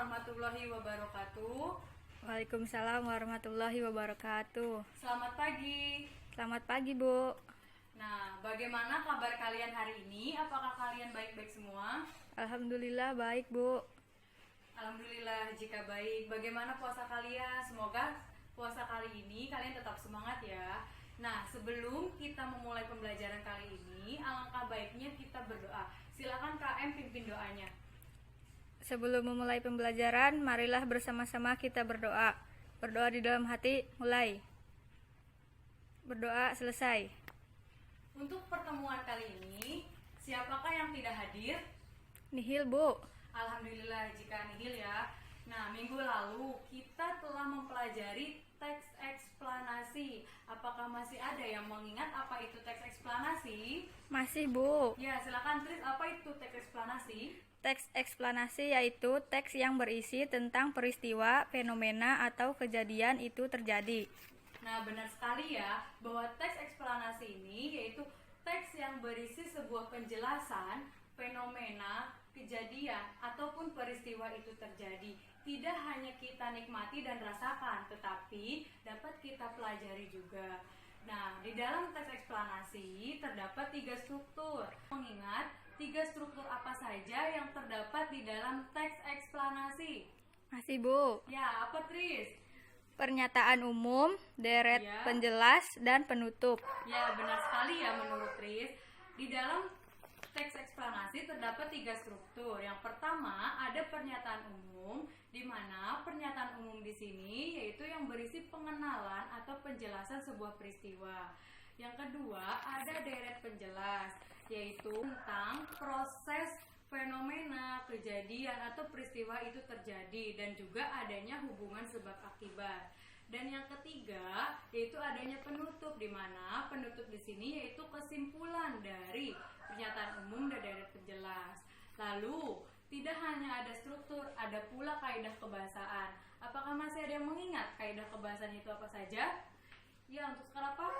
warahmatullahi wabarakatuh. Waalaikumsalam warahmatullahi wabarakatuh. Selamat pagi. Selamat pagi, Bu. Nah, bagaimana kabar kalian hari ini? Apakah kalian baik-baik semua? Alhamdulillah baik, Bu. Alhamdulillah jika baik. Bagaimana puasa kalian? Semoga puasa kali ini kalian tetap semangat ya. Nah, sebelum kita memulai pembelajaran kali ini, alangkah baiknya kita berdoa. Silakan KM pimpin doanya. Sebelum memulai pembelajaran, marilah bersama-sama kita berdoa. Berdoa di dalam hati, mulai. Berdoa selesai. Untuk pertemuan kali ini, siapakah yang tidak hadir? Nihil, Bu. Alhamdulillah jika nihil ya. Nah, minggu lalu kita telah mempelajari teks eksplanasi. Apakah masih ada yang mengingat apa itu teks eksplanasi? Masih, Bu. Ya, silakan Tris, apa itu teks eksplanasi? Teks eksplanasi yaitu teks yang berisi tentang peristiwa, fenomena, atau kejadian itu terjadi. Nah, benar sekali ya, bahwa teks eksplanasi ini yaitu teks yang berisi sebuah penjelasan, fenomena, kejadian, ataupun peristiwa itu terjadi. Tidak hanya kita nikmati dan rasakan, tetapi dapat kita pelajari juga. Nah, di dalam teks eksplanasi terdapat 3 struktur. Mengingat 3 struktur apa saja yang terdapat di dalam teks eksplanasi? Masih, Bu. Ya, apa Tris? Pernyataan umum, deret Ya. penjelas, dan penutup. Ya, benar sekali ya menurut Tris. Di dalam teks eksplanasi terdapat 3 struktur. Yang pertama ada pernyataan umum, di mana pernyataan umum di sini yaitu yang berisi pengenalan atau penjelasan sebuah peristiwa. Yang kedua ada deret penjelas, yaitu tentang proses fenomena, kejadian atau peristiwa itu terjadi dan juga adanya hubungan sebab akibat. Dan yang ketiga yaitu adanya penutup, di mana penutup di sini yaitu kesimpulan dari pernyataan umum dan deret penjelas. Lalu tidak hanya ada struktur, ada pula kaidah kebahasaan. Apakah masih ada yang mengingat kaidah kebahasaan itu apa saja? Ya, untuk sekarang apa?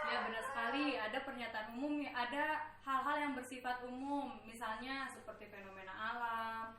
Ya, benar sekali. Ada pernyataan umum, ada hal-hal yang bersifat umum, misalnya seperti fenomena alam,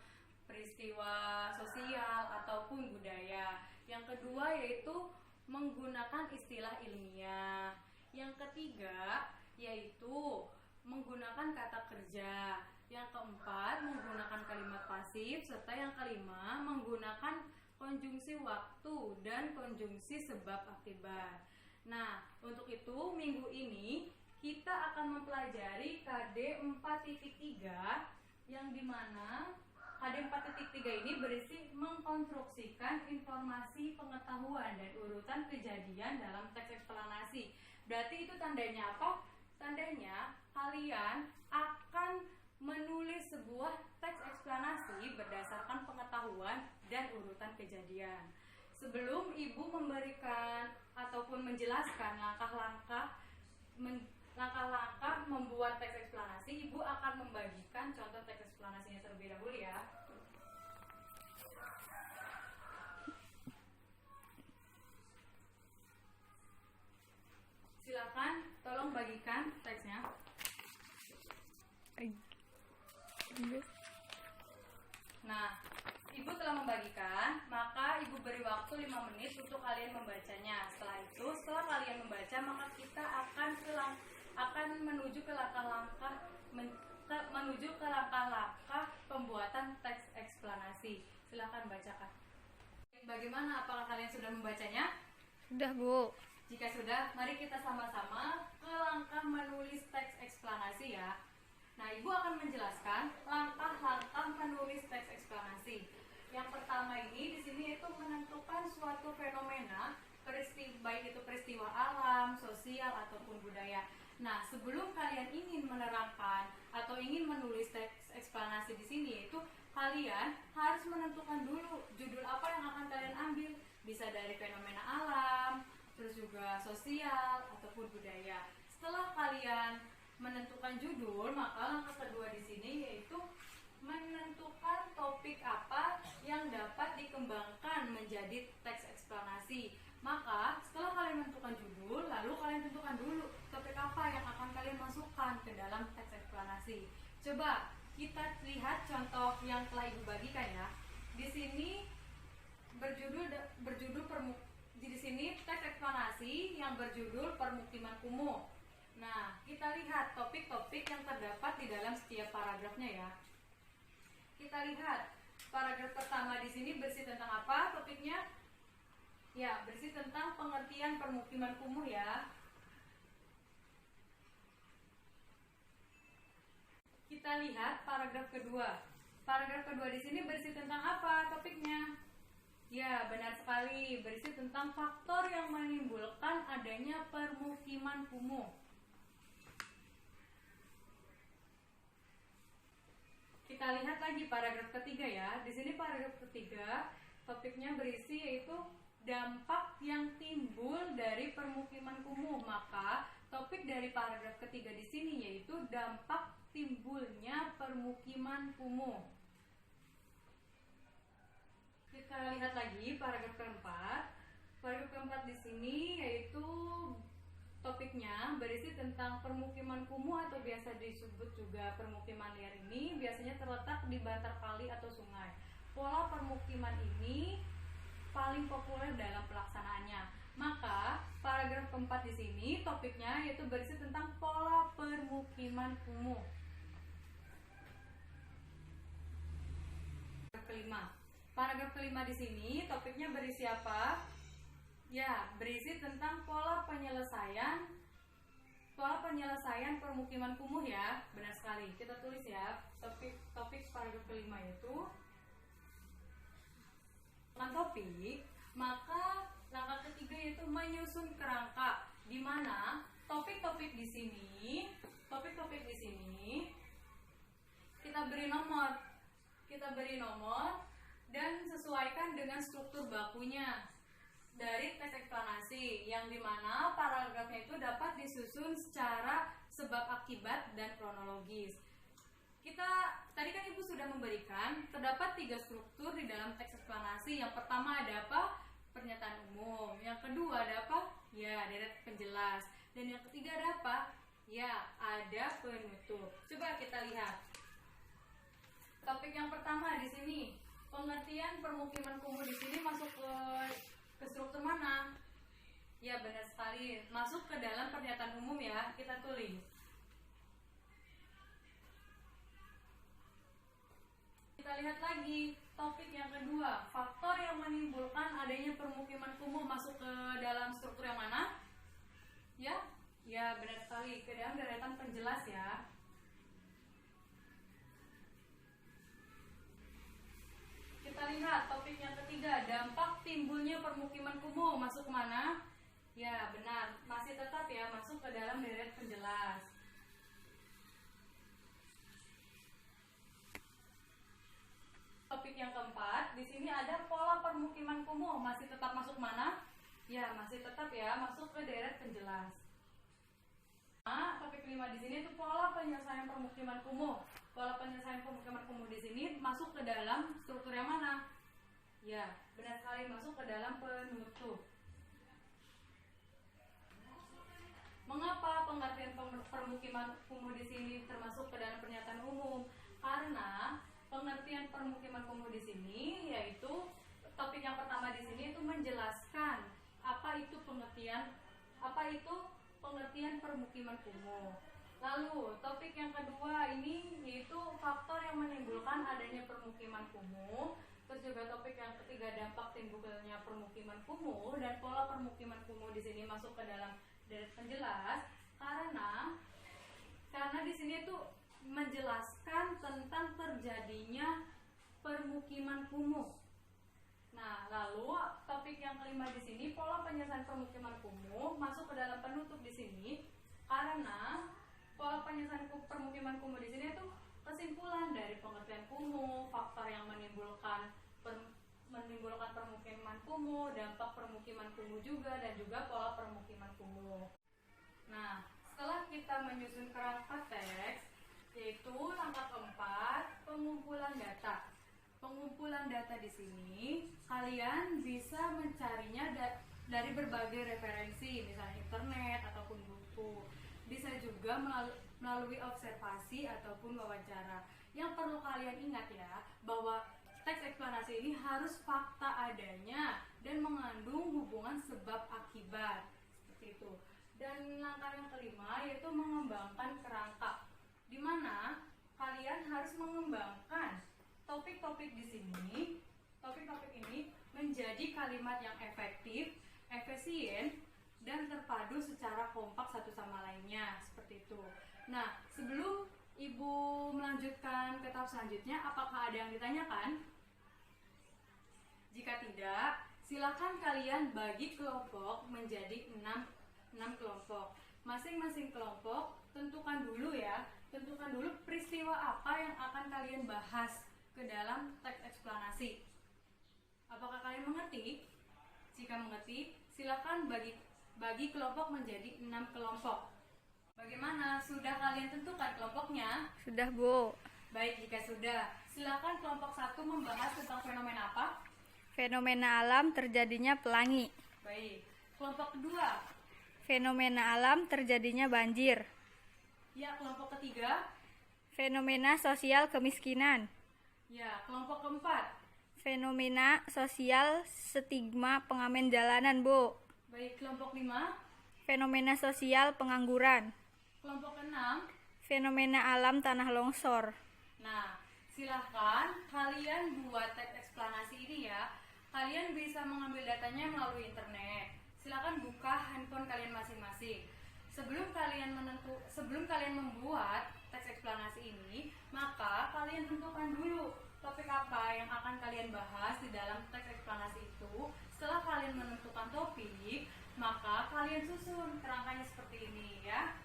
peristiwa sosial, ataupun budaya. Yang kedua yaitu menggunakan istilah ilmiah. Yang ketiga yaitu menggunakan kata kerja. Yang keempat menggunakan kalimat pasif, serta yang kelima menggunakan konjungsi waktu dan konjungsi sebab akibat. Nah, untuk itu minggu ini kita akan mempelajari KD 4.3 yang dimana KD 4.3 ini berisi mengkonstruksikan informasi pengetahuan dan urutan kejadian dalam teks eksplanasi. Berarti itu tandanya apa? Tandanya kalian akan menulis sebuah teks eksplanasi berdasarkan pengetahuan dan urutan kejadian. Sebelum Ibu memberikan ataupun menjelaskan langkah-langkah membuat teks eksplanasi, Ibu akan membagikan contoh teks eksplanasinya terlebih dahulu ya. Silakan tolong bagikan teksnya. Nah, Ibu telah membagikan, maka Ibu beri waktu 5 menit untuk kalian membacanya. Setelah itu, setelah kalian membaca, maka kita akan menuju ke langkah-langkah pembuatan teks eksplanasi. Silakan bacakan. Bagaimana? Apakah kalian sudah membacanya? Sudah, Bu. Jika sudah, mari kita sama-sama ke langkah menulis teks eksplanasi ya. Nah, Ibu akan menjelaskan langkah-langkah menulis teks eksplanasi. Yang pertama ini di sini itu menentukan suatu fenomena, baik itu peristiwa alam, sosial ataupun budaya. Nah, sebelum kalian ingin menerangkan atau ingin menulis teks eksplanasi di sini, itu kalian harus menentukan dulu judul apa yang akan kalian ambil. Bisa dari fenomena alam, terus juga sosial ataupun budaya. Setelah kalian menentukan judul, maka langkah kedua di sini yaitu menentukan topik apa yang dapat dikembangkan menjadi teks eksplanasi. Maka setelah kalian menentukan judul, lalu kalian tentukan dulu topik apa yang akan kalian masukkan ke dalam teks eksplanasi. Coba kita lihat contoh yang telah Ibu bagikan ya. di sini di sini teks eksplanasi yang berjudul permukiman kumuh. Nah, kita lihat topik-topik yang terdapat di dalam setiap paragrafnya ya. Kita lihat paragraf pertama di sini berisi tentang apa topiknya? Ya, berisi tentang pengertian permukiman kumuh ya. Kita lihat paragraf kedua. Paragraf kedua di sini berisi tentang apa topiknya? Ya, benar sekali, berisi tentang faktor yang menimbulkan adanya permukiman kumuh. Kita lihat lagi paragraf ketiga ya. Di sini paragraf ketiga topiknya berisi yaitu dampak yang timbul dari permukiman kumuh. Maka topik dari paragraf ketiga di sini yaitu dampak timbulnya permukiman kumuh. Kita lihat lagi paragraf keempat. Paragraf keempat di sini yaitu topiknya berisi tentang permukiman kumuh atau biasa disebut juga permukiman liar ini biasanya terletak di bantar kali atau sungai. Pola permukiman ini paling populer dalam pelaksanaannya. Maka paragraf keempat di sini topiknya yaitu berisi tentang pola permukiman kumuh. Paragraf kelima di sini topiknya berisi apa? Ya, berisi tentang pola penyelesaian permukiman kumuh ya. Benar sekali. Kita tulis ya. Topik paragraf kelima itu topik, maka langkah ketiga yaitu menyusun kerangka, di mana topik-topik di sini kita beri nomor dan sesuaikan dengan struktur bakunya dari teks eksplanasi, yang dimana paragrafnya itu dapat disusun secara sebab akibat dan kronologis. Tadi kan Ibu sudah memberikan terdapat 3 struktur di dalam teks eksplanasi. Yang pertama ada apa? Pernyataan umum. Yang kedua ada apa? Ya, deret penjelas. Dan yang ketiga ada apa? Ya, ada penutup. Coba kita lihat. Topik yang pertama di sini, pengertian permukiman kumuh di sini masuk ke struktur mana? Ya, benar sekali. Masuk ke dalam pernyataan umum ya. Kita tulis. Kita lihat lagi topik yang kedua, faktor yang menimbulkan adanya permukiman kumuh masuk ke dalam struktur yang mana? Ya, benar sekali, ke dalam deretan penjelas ya. Kita lihat topik yang ketiga, dampak timbulnya permukiman kumuh masuk ke mana? Ya, benar, masih tetap ya, masuk ke dalam deret penjelas. Topik yang keempat, di sini ada pola permukiman kumuh, masih tetap masuk mana? Ya, masih tetap ya, masuk ke deret penjelas. Nah, topik 5 di sini itu pola penyelesaian permukiman kumuh. Pola penyelesaian permukiman kumuh di sini masuk ke dalam struktur yang mana? Ya, benar sekali, masuk ke dalam penutup. Mengapa pengertian permukiman kumuh di sini termasuk ke dalam pernyataan umum? Karena pengertian permukiman kumuh di sini yaitu topik yang pertama di sini itu menjelaskan apa itu pengertian permukiman kumuh. Lalu topik yang kedua ini yaitu faktor yang menimbulkan adanya permukiman kumuh. Terus juga topik yang ketiga dampak timbulnya permukiman kumuh, dan pola permukiman kumuh di sini masuk ke dalam deret penjelas karena di sini tuh menjelaskan tentang terjadinya permukiman kumuh. Nah, lalu topik yang kelima di sini pola penyelesaian permukiman kumuh masuk ke dalam penutup di sini karena pola penyelesaian permukiman kumuh di sini itu kesimpulan dari pengertian kumuh, faktor yang menimbulkan permukiman kumuh, dampak permukiman kumuh juga, dan juga pola permukiman kumuh. Nah, setelah kita menyusun kerangka teks, yaitu langkah keempat, pengumpulan data. Pengumpulan data di sini kalian bisa mencarinya dari berbagai referensi, misalnya internet ataupun buku. Bisa juga melalui observasi ataupun wawancara. Yang perlu kalian ingat ya, bahwa teks eksplanasi ini harus fakta adanya dan mengandung hubungan sebab akibat. Seperti itu. Dan langkah yang kelima yaitu mengembangkan kerangka, di mana kalian harus mengembangkan topik-topik di sini. Topik-topik ini menjadi kalimat yang efektif, efisien, dan terpadu secara kompak satu sama lainnya. Seperti itu. Nah, sebelum Ibu melanjutkan ke tahap selanjutnya, apakah ada yang ditanyakan? Jika tidak, silakan kalian bagi kelompok menjadi 6 kelompok. Masing-masing kelompok tentukan dulu ya, tentukan dulu peristiwa apa yang akan kalian bahas ke dalam teks eksplanasi. Apakah kalian mengerti? Jika mengerti, silakan bagi kelompok menjadi 6 kelompok. Bagaimana? Sudah kalian tentukan kelompoknya? Sudah, Bu. Baik, jika sudah, silakan kelompok 1 membahas tentang fenomena apa? Fenomena alam terjadinya pelangi. Baik. Kelompok kedua? Fenomena alam terjadinya banjir. Ya, kelompok ketiga? Fenomena sosial kemiskinan. Ya, kelompok keempat? Fenomena sosial stigma pengamen jalanan, Bu. Baik, kelompok 5? Fenomena sosial pengangguran. Kelompok keenam? Fenomena alam tanah longsor. Nah, silahkan kalian buat teks eksplanasi ini ya. Kalian bisa mengambil datanya melalui internet. Silahkan buka handphone kalian masing-masing. Sebelum kalian membuat teks eksplanasi ini, maka kalian tentukan dulu topik apa yang akan kalian bahas di dalam teks eksplanasi itu. Setelah kalian menentukan topik, maka kalian susun kerangkanya seperti ini ya.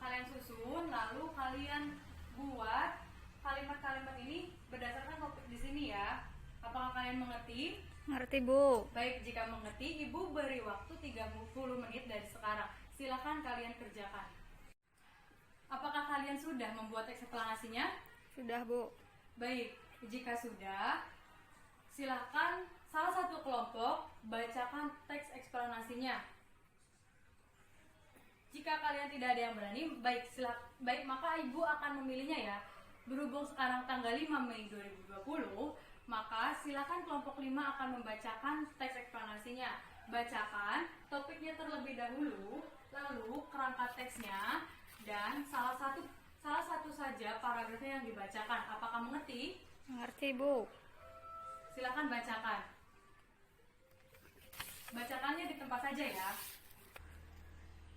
Kalian susun, lalu kalian buat kalimat-kalimat ini berdasarkan topik di sini ya. Apakah kalian mengerti? Ngerti, Bu. Baik, jika mengerti, Ibu beri waktu 30 menit dari sekarang. Silakan kalian kerjakan. Apakah kalian sudah membuat teks eksplanasinya? Sudah, Bu. Baik, jika sudah, silakan salah satu kelompok bacakan teks eksplanasinya. Jika kalian tidak ada yang berani, baik maka Ibu akan memilihnya ya. Berhubung sekarang tanggal 5 Mei 2020, maka silakan kelompok 5 akan membacakan teks eksplanasinya. Bacakan topiknya terlebih dahulu, lalu kerangka teksnya, dan salah satu saja paragrafnya yang dibacakan. Apakah mengerti? Mengerti, Bu. Silakan bacakan. Bacakannya di tempat saja ya.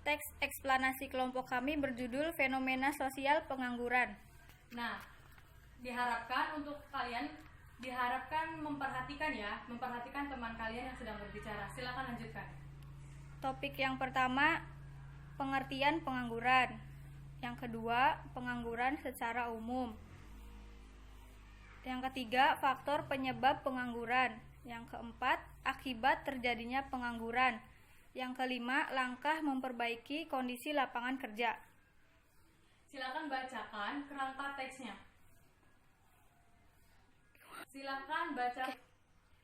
Teks eksplanasi kelompok kami berjudul Fenomena Sosial Pengangguran. Nah, diharapkan memperhatikan teman kalian yang sedang berbicara. Silakan lanjutkan. Topik yang pertama, pengertian pengangguran. Yang kedua, pengangguran secara umum. Yang ketiga, faktor penyebab pengangguran. Yang keempat, akibat terjadinya pengangguran. Yang kelima, langkah memperbaiki kondisi lapangan kerja. Silakan bacakan kerangka teksnya.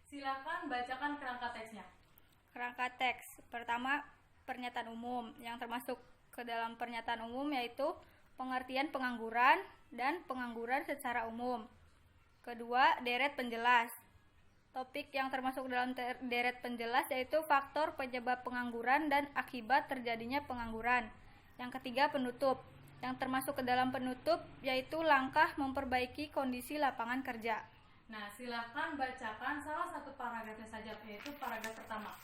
Silakan bacakan kerangka teksnya. Kerangka teks. Pertama, pernyataan umum. Yang termasuk ke dalam pernyataan umum yaitu pengertian pengangguran dan pengangguran secara umum. Kedua, deret penjelas. Topik yang termasuk dalam deret penjelas yaitu faktor penyebab pengangguran dan akibat terjadinya pengangguran. Yang ketiga, penutup. Yang termasuk ke dalam penutup yaitu langkah memperbaiki kondisi lapangan kerja. Nah, silakan bacakan salah satu paragrafnya saja, yaitu paragraf pertama.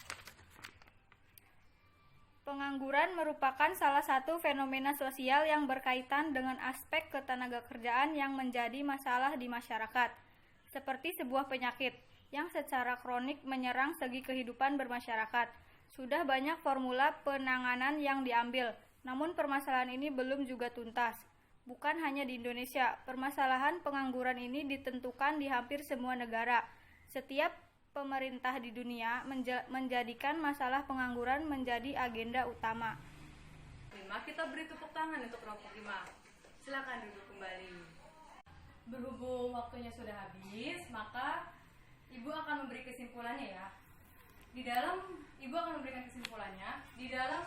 Pengangguran merupakan salah satu fenomena sosial yang berkaitan dengan aspek ketenagakerjaan yang menjadi masalah di masyarakat, seperti sebuah penyakit yang secara kronik menyerang segi kehidupan bermasyarakat. Sudah banyak formula penanganan yang diambil, namun permasalahan ini belum juga tuntas. Bukan hanya di Indonesia, permasalahan pengangguran ini ditentukan di hampir semua negara. Setiap pemerintah di dunia menjadikan masalah pengangguran menjadi agenda utama. Kita beri tepuk tangan untuk kelompok 5. Silakan duduk kembali. Berhubung waktunya sudah habis, maka Ibu akan memberi kesimpulannya ya. Ibu akan memberikan kesimpulannya. Di dalam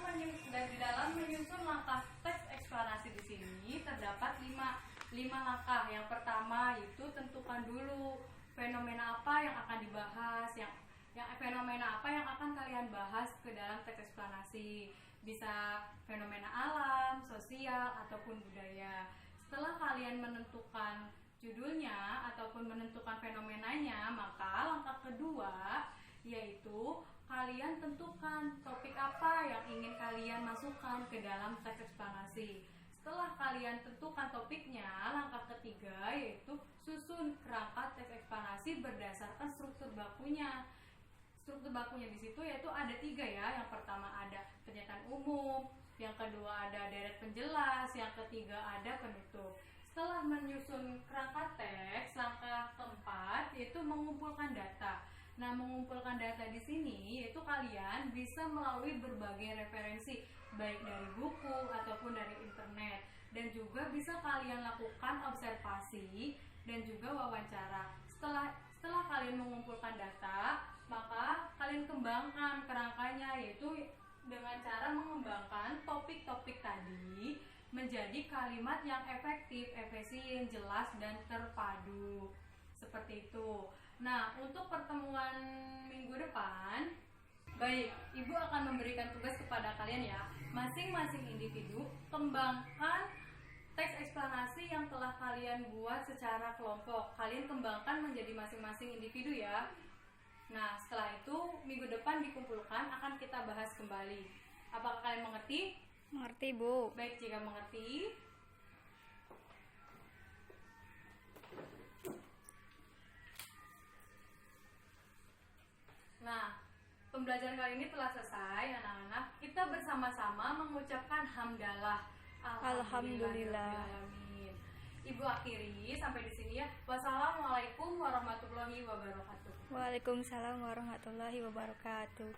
menyusun langkah teks eksplanasi di sini terdapat 5 langkah. Yang pertama yaitu tentukan dulu fenomena apa yang akan dibahas, yang fenomena apa yang akan kalian bahas ke dalam teks eksplanasi. Bisa fenomena alam, sosial, ataupun budaya. Setelah kalian menentukan judulnya ataupun menentukan fenomenanya, maka langkah kedua yaitu kalian tentukan topik apa yang ingin kalian masukkan ke dalam teks eksplanasi. Setelah kalian tentukan topiknya, langkah ketiga yaitu susun kerangka teks eksplanasi berdasarkan struktur bakunya. Struktur bakunya di situ yaitu ada 3 ya. Yang pertama ada pernyataan umum, yang kedua ada deret penjelas, yang ketiga ada penutup. Setelah menyusun kerangka teks, langkah keempat yaitu mengumpulkan data. Nah, mengumpulkan data di sini yaitu kalian bisa melalui berbagai referensi, baik dari buku ataupun dari internet, dan juga bisa kalian lakukan observasi dan juga wawancara. Setelah kalian mengumpulkan data, maka kalian kembangkan kerangkanya, yaitu dengan cara mengembangkan topik-topik tadi menjadi kalimat yang efektif, efisien, jelas, dan terpadu. Seperti itu. Nah, untuk pertemuan minggu depan, baik, Ibu akan memberikan tugas kepada kalian ya. Masing-masing individu kembangkan teks eksplanasi yang telah kalian buat secara kelompok. Kalian kembangkan menjadi masing-masing individu ya. Nah, setelah itu minggu depan dikumpulkan akan kita bahas kembali. Apakah kalian mengerti? Mengerti, Bu. Baik, jika mengerti, nah, pembelajaran kali ini telah selesai, anak-anak. Kita bersama-sama mengucapkan hamdalah. Alhamdulillahirabbil. Ibu akhiri sampai di sini ya. Wassalamualaikum warahmatullahi wabarakatuh. Waalaikumsalam warahmatullahi wabarakatuh.